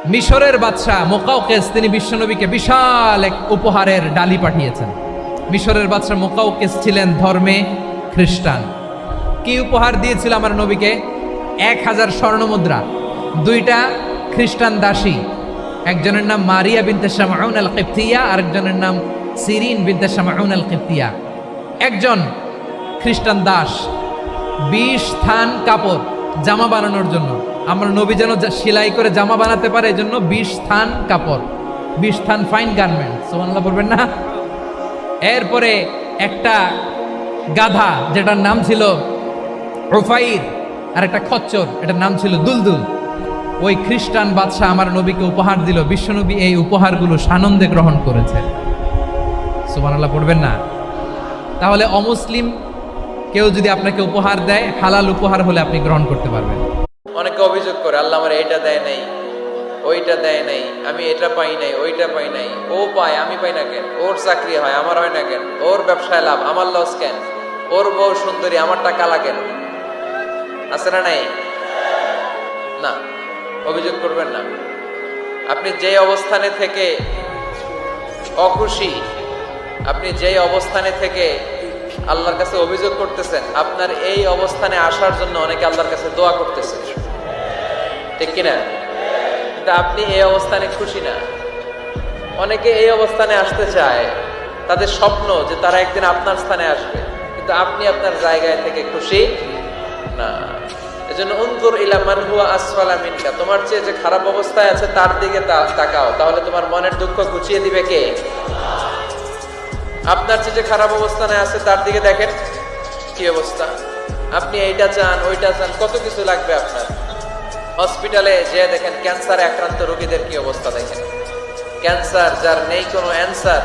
মিশরের বাদশাহ মুকাউকেস তিনি বিশ্বনবীকে বিশাল এক উপহারের ডালি পাঠিয়েছেন। মিশরের বাদশাহ মুকাউকেস ছিলেন ধর্মে খ্রিস্টান। কি উপহার দিয়েছিল আমার নবীকে? 1000 স্বর্ণ মুদ্রা, 2টা খ্রিস্টান দাসী, একজনের নাম মারিয়া বিনতে শামউন আল কিবতিয়া, আরেকজনের নাম সিরিন বিনতে শামউন আল কিবতিয়া। একজন খ্রিস্টান দাস 20 থান কাপড় জামা বানানোর জন্য, আমরা নবী যেন সেলাই করে জামা বানাতে পারে এজন্য 20 থান কাপড়, 20 থান ফাইন গার্মেন্ট, সুবহানাল্লাহ বলবেন না? এরপরে একটা গাধা যেটার নাম ছিল উফাইর, আর একটা খচ্চর এটার নাম ছিল দুলদুল। ওই খ্রিস্টান বাদশাহ আমার নবীকে উপহার দিল। বিশ্বনবী এই উপহারগুলো সানন্দে গ্রহণ করেছে। সুবহানাল্লাহ পড়বেন না? তাহলে অমুসলিম কেউ যদি আপনাকে উপহার দেয়, হালাল উপহার হলে আপনি গ্রহণ করতে পারবেন। অনেকে অভিযোগ করে, আল্লাহ আমার এইটা দেয় নাই, ওইটা দেয় নাই, আমি এটা পাই নাই, ওইটা পাই নাই। ও পায়, আমি পাই না কেন? ওর চাকরি হয়, আমার হয় না কেন? ওর ব্যবসায় লাভ, আমার লস কেন? ওর বউ সুন্দরী, আমারটা কালা কেন? আছে না নাই? না, অভিযোগ করবেন না। আপনি যে অবস্থানে থেকে অখুশি, আপনি যেই অবস্থানে থেকে আল্লাহর কাছে অভিযোগ করতেছেন, আপনার এই অবস্থানে আসার জন্য অনেকে আল্লাহর কাছে দোয়া করতেছে, ঠিক কিনা? কিন্তু আপনি এই অবস্থানে খুশি না। অনেকে এই অবস্থানে আসতে চায়, তাদের স্বপ্ন যে তারা একদিন আপনার স্থানে আসবে, কিন্তু আপনি আপনার জায়গায় থেকে খুশি না। এজন্য উনজুর ইলা মান হুয়া আসফালা মিনকা, তোমার চেয়ে যে খারাপ অবস্থায় আছে তার দিকে তাকাও, তাহলে তোমার মনের দুঃখ ঘুচিয়ে দিবে কে? আপনার চেয়ে যে খারাপ অবস্থানে আছে তার দিকে দেখেন কি অবস্থা। আপনি এইটা চান, ওইটা চান, কত কিছু লাগবে আপনার। হসপিটালে যে দেখেন ক্যান্সারে আক্রান্ত রোগীদের কি অবস্থা দেখেন। ক্যান্সার যার নেই কোনো অ্যান্সার,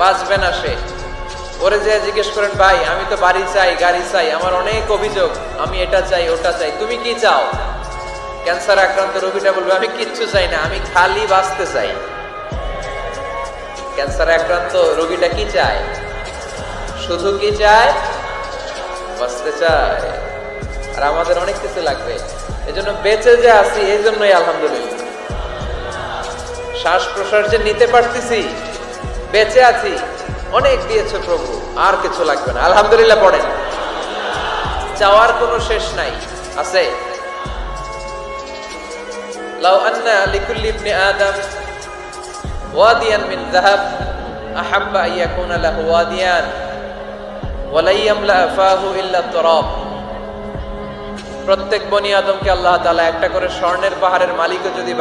বাঁচবে না সে। ওরে যে জিজ্ঞেস করেন, ভাই আমি তো বাড়ি চাই, গাড়ি চাই, আমার অনেক অভিযোগ, আমি এটা চাই, ওটা চাই, তুমি কি চাও? ক্যান্সার আক্রান্ত রোগীটা বলবে, আমি কিচ্ছু চাই না, আমি খালি বাঁচতে চাই। ক্যান্সার আক্রান্ত রোগীটা কি চায়? শুধু কি চায়? বাঁচতে চায়। আর আমাদের অনেক কিছু লাগবে। এজন্য বেঁচে যে আছি এই জন্যই আলহামদুলিল্লাহ। শ্বাস প্রশ্বাস যে নিতে পারতেছি, বেঁচে আছি, অনেক দিয়েছে প্রভু, আর কিছু লাগবে না। আলহামদুলিল্লাহ পড়েন। চাওয়ার কোনো শেষ নাই, আছে? লাউ আন্না লিকুল্লি ইবনি আদম ওয়াদিয়ান মিন যাহাব আহাব্বা আন ইয়াকুনা লাহু ওয়াদিয়ান ওয়া লা ইয়ামলা ফাহু ইল্লা তুরাব। প্রত্যেক বনি আদমকে আল্লাহ তাআলা একটা করে স্বর্ণের পাহাড়ের মালিকও যদি